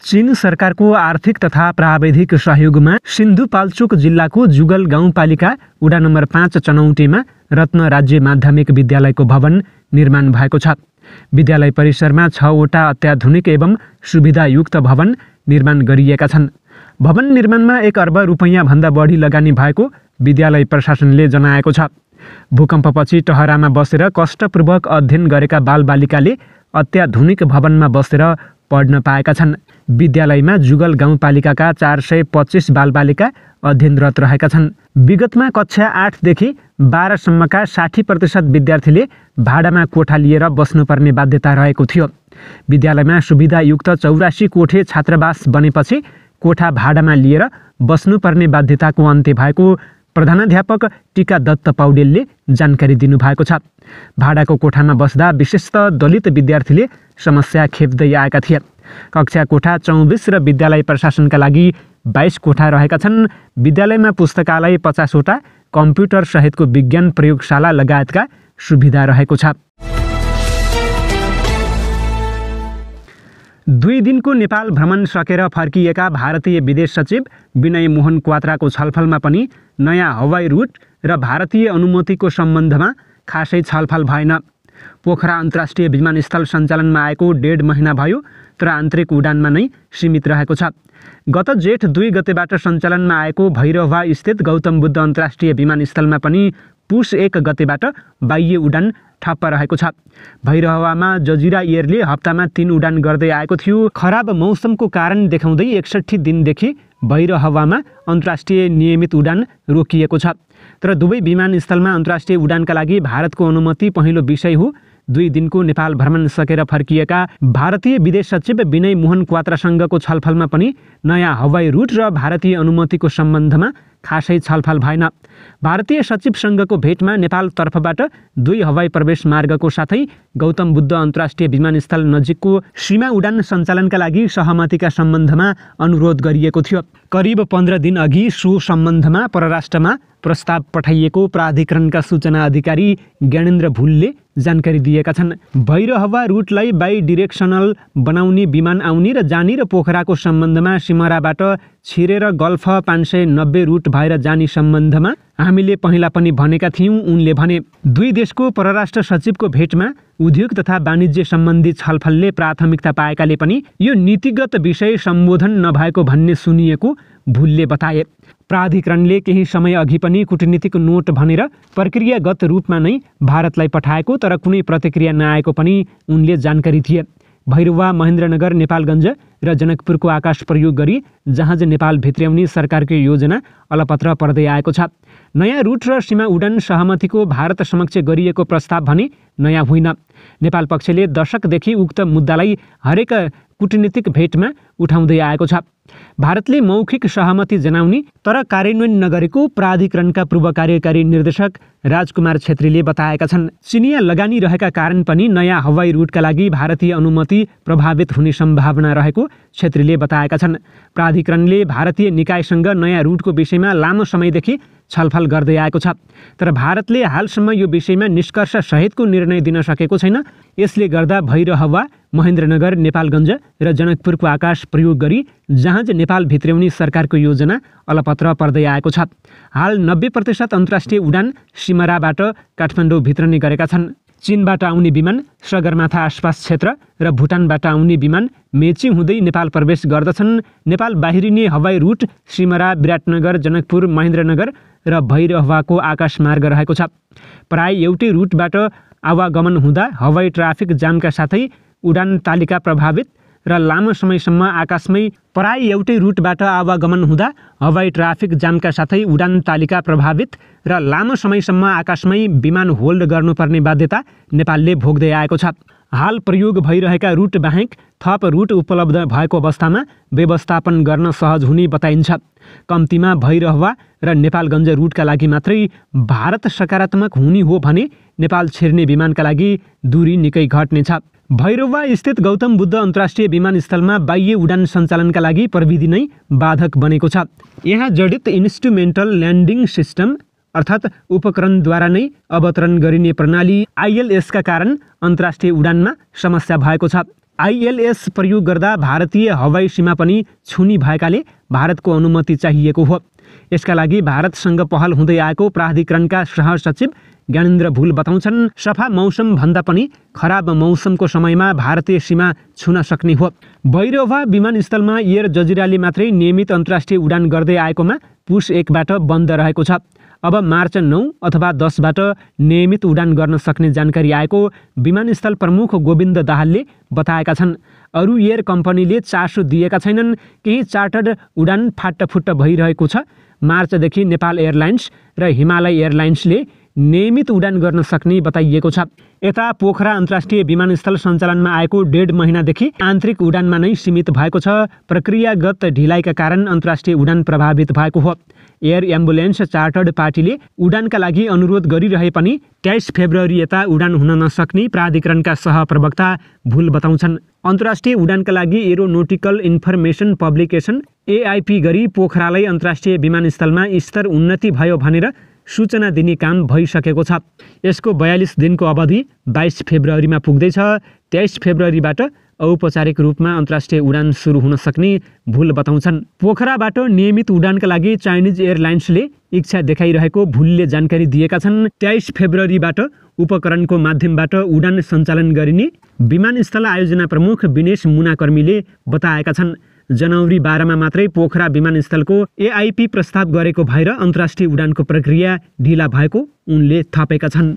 चीन सरकारको आर्थिक तथा प्राविधिक सहयोगमा सिन्धुपाल्चोक जिल्लाको जुगल गाउँपालिका वडा नम्बर 5 चनौटेमा रत्न राज्य माध्यमिक विद्यालयको भवन निर्माण भएको छ। विद्यालय परिसरमा 6 वटा अत्याधुनिक एवं सुविधायुक्त भवन निर्माण गरिएका छन्। भवन निर्माणमा 1 अर्ब रुपैयाँ भन्दा बढी लगानी भएको विद्यालय प्रशासनले जनाएको छ। भूकम्पपछि टहरामा बसेर कष्टपूर्वक अध्ययन गरेका बालबालिकाले अत्याधुनिक भवनमा बसेर पढ्न पाएका छन्। विद्यालयमा जुगल गाउँपालिकाका 425 बालबालिका अध्ययनरत रहेका छन्। विगतमा कक्षा 8 देखि 12 सम्मका 60% विद्यार्थीले भाडामा कोठा लिएर बस्नुपर्ने बाध्यता रहेको थियो। विद्यालयमा सुविधायुक्त 84 कोठे छात्रावास बनेपछि कोठा भाडामा लिएर बस्नुपर्ने बाध्यताको अन्त्य भएको प्रधानाध्यापक टीका दत्त पौडेलले जानकारी दिनुभएको छ। भाडाको कोठामा बस्दा विशेषतः दलित विद्यार्थीले समस्या खेप्दै आएका थिए। कक्षा कोठा 24 र विद्यालय प्रशासनका लागि 22 कोठा रहेका छन्। विद्यालयमा पुस्तकालय 50 वटा, कम्प्युटर सहितको विज्ञान प्रयोगशाला लगायतका सुविधा रहेको छ। 2 दिनको नेपाल भ्रमण सकेर फर्किएका भारतीय विदेश सचिव विनय मोहन क्वात्राको छलफलमा पनि नयाँ हवाई रुट र भारतीय अनुमतिको सम्बन्धमा खासै छलफल भएन। पोखरा अन्तर्राष्ट्रिय विमानस्थल सञ्चालनमा आएको 1.5 महिना भयो, तर आन्तरिक उडानमा नै सीमित रहेको छ। गत जेठ 2 गतेबाट सञ्चालनमा आएको भैरहवा स्थित गौतम बुद्ध अन्तर्राष्ट्रिय विमानस्थलमा पनि पुस 1 गतेबाट बाह्य उडान ठप्प रहेको छ। भैरहवामा जजिरा एयरले हप्तामा 3 उडान गर्दै आएको थियो। खराब मौसमको कारण देखाउँदै 61 दिनदेखि भैरहवामा अन्तर्राष्ट्रिय नियमित उडान रोकिएको छ। तर दुवै विमानस्थलमा अन्तर्राष्ट्रिय उडानका लागि भारतको अनुमति पहिलो विषय हो। 2 दिनको नेपाल भ्रमण सकेर फर्किएका भारतीय विदेश सचिव विनय मोहन क्वात्रासँगको छलफलमा पनि नयाँ हवाई रुट र भारतीय अनुमतिको सम्बन्धमा खासै छलफल भएन। भारतीय सचिवसँगको भेटमा नेपाल तर्फबाट 2 हवाई प्रवेश मार्गको साथै गौतम बुद्ध अन्तर्राष्ट्रिय विमानस्थल नजिकको सीमा उडान सञ्चालनका लागि सहमतिका सम्बन्धमा अनुरोध गरिएको थियो। करिब 15 दिन अघि सो सम्बन्धमा परराष्ट्रमा प्रस्ताव पठाइएको प्राधिकरणका सूचना अधिकारी ज्ञानेन्द्र भुलले जानकारी दिएका छन्। भैरहवा रुटलाई बाई डिरेक्सनल बनाउने विमान आउने र जाने र पोखराको सम्बन्धमा सिमराबाट छिरेर गल्फ 590 रुट भएर जाने सम्बन्धमा हामीले पहिला पनि भनेका थियौँ, उनले भने। 2 देशको परराष्ट्र सचिवको भेटमा उद्योग तथा वाणिज्य सम्बन्धी छलफलले प्राथमिकता पाएकाले पनि यो नीतिगत विषय सम्बोधन नभएको भन्ने सुनिएको भुलले बताए। प्राधिकरणले केही समय अघि पनि कूटनीतिक नोट भनेर प्रक्रियागत रूपमा नै भारतलाई पठाएको, तर कुनै प्रतिक्रिया नआएको पनि उनले जानकारी दिए। भैरहवा, महेन्द्रनगर, नेपालगञ्ज र जनकपुरको आकाश प्रयोग गरी जहाज नेपाल भित्र्याउने सरकारको योजना अलपत्र पर्दै आएको छ। नयाँ रुट र सीमा उडान सहमतिको भारत समक्ष गरिएको प्रस्ताव भने नयाँ होइन। नेपाल पक्षले दशकदेखि उक्त मुद्दालाई हरेक कूटनीतिक भेटमा उठाउँदै आएको छ। भारतले मौखिक सहमति जनाउने तर कार्यान्वयन नगरेको प्राधिकरणका पूर्व कार्यकारी निर्देशक राजकुमार छेत्रीले बताएका छन्। चिनिया लगानी रहेका कारण पनि नयाँ हवाई रुटका लागि भारतीय अनुमति प्रभावित हुने सम्भावना रहेको छेत्रीले बताएका छन्। प्राधिकरणले भारतीय निकायसँग नयाँ रुटको विषयमा लामो समयदेखि छलफल गर्दै आएको छ, तर भारतले हालसम्म यो विषयमा निष्कर्ष सहितको निर्णय दिन सकेको छैन। यसले गर्दा भैरहवा, महेन्द्रनगर, नेपालगञ्ज र जनकपुरको आकाश प्रयोग गरी जहाज नेपाल भित्र्याउने सरकारको योजना अलपत्र पर्दै आएको छ। हाल 90% अन्तर्राष्ट्रिय उडान सिमराबाट काठमाडौँ भित्रने गरेका छन्। चीनबाट आउने विमान सगरमाथा आसपास क्षेत्र र भुटानबाट आउने विमान मेची हुँदै नेपाल प्रवेश गर्दछन्। नेपाल बाहिरिने हवाई रुट सिमरा, विराटनगर, जनकपुर, महेन्द्रनगर र भैरहवाको आकाश मार्ग रहेको छ। प्राय एउटै रुटबाट आवागमन हुँदा हवाई ट्राफिक जामका साथै उडान तालिका प्रभावित र लामो समयसम्म आकाशमै प्राय एउटै रुटबाट आवागमन हुँदा हवाई ट्राफिक जामका साथै उडान तालिका प्रभावित र लामो समयसम्म आकाशमै विमान होल्ड गर्नुपर्ने बाध्यता नेपालले भोग्दै आएको छ। हाल प्रयोग भइरहेका रुट बाहेक थप रुट उपलब्ध भएको अवस्थामा व्यवस्थापन गर्न सहज हुने बताइन्छ। कम्तीमा भैरहवा र नेपालगञ्ज रुटका लागि मात्रै भारत सकारात्मक हुने हो भने नेपाल छिर्ने विमानका लागि दूरी निकै घट्नेछ। भैरहवा स्थित गौतम बुद्ध अन्तर्राष्ट्रिय विमानस्थलमा बाह्य उडान सञ्चालनका लागि प्रविधि नै बाधक बनेको छ। यहाँ जडित इन्स्ट्रुमेन्टल ल्यान्डिङ सिस्टम अर्थात् उपकरणद्वारा नै अवतरण गरिने प्रणाली ILS का कारण अन्तर्राष्ट्रिय उडानमा समस्या भएको छ। ILS प्रयोग गर्दा भारतीय हवाई सीमा पनि छुनी भएकाले भारतको अनुमति चाहिएको हो। यसका लागि भारतसँग पहल हुँदै आएको प्राधिकरणका सहसचिव ज्ञानेन्द्र भुल बताउँछन्। सफा मौसम भन्दा पनि खराब मौसमको समयमा भारतीय सीमा छुन सक्ने हो। भैरवा विमानस्थलमा एयर जजिराले मात्रै नियमित अन्तर्राष्ट्रिय उडान गर्दै आएकोमा पुस 1बाट बन्द रहेको छ। अब मार्च 9 अथवा 10बाट नियमित उडान गर्न सक्ने जानकारी आएको विमानस्थल प्रमुख गोविन्द दाहालले बताएका छन्। अरू एयर कम्पनीले चासो दिएका छैनन्। केही चार्टर्ड उडान फाटफुट्ट भइरहेको छ। मार्चदेखि नेपाल एयरलाइन्स र हिमालय एयरलाइन्सले नियमित उडान गर्न सक्ने बताइएको छ। यता पोखरा अन्तर्राष्ट्रिय विमानस्थल सञ्चालनमा आएको 1.5 महिनादेखि आन्तरिक उडानमा नै सीमित भएको छ। प्रक्रियागत ढिलाइका कारण अन्तर्राष्ट्रिय उडान प्रभावित भएको हो। एयर एम्बुलेन्स चार्टर्ड पार्टीले उडानका लागि अनुरोध गरिरहे पनि 23 फेब्रुअरी यता उडान हुन नसक्ने प्राधिकरणका सहप्रवक्ता भुल बताउँछन्। अन्तर्राष्ट्रिय उडानका लागि एरोनोटिकल इन्फर्मेसन पब्लिकेसन AIP गरी पोखरालाई अन्तर्राष्ट्रिय विमानस्थलमा स्तर उन्नति भयो भनेर सूचना दिने काम भइसकेको छ। यसको 42 दिनको अवधि 22 फेब्रुअरीमा पुग्दैछ। 23 फेब्रुअरीबाट औपचारिक रूपमा अन्तर्राष्ट्रिय उडान सुरु हुन सक्ने भुल बताउँछन्। पोखराबाट नियमित उडानका लागि चाइनिज एयरलाइन्सले इच्छा देखाइरहेको भुलले जानकारी दिएका छन्। 23 फेब्रुअरीबाट उपकरणको माध्यमबाट उडान सञ्चालन गरिने विमानस्थल आयोजना प्रमुख विनेश मुनाकर्मीले बताएका छन्। जनवरी 12मा मात्रै पोखरा विमानस्थलको AIP प्रस्ताव गरेको भएर अन्तर्राष्ट्रिय उडानको प्रक्रिया ढिला भएको उनले थपेका छन्।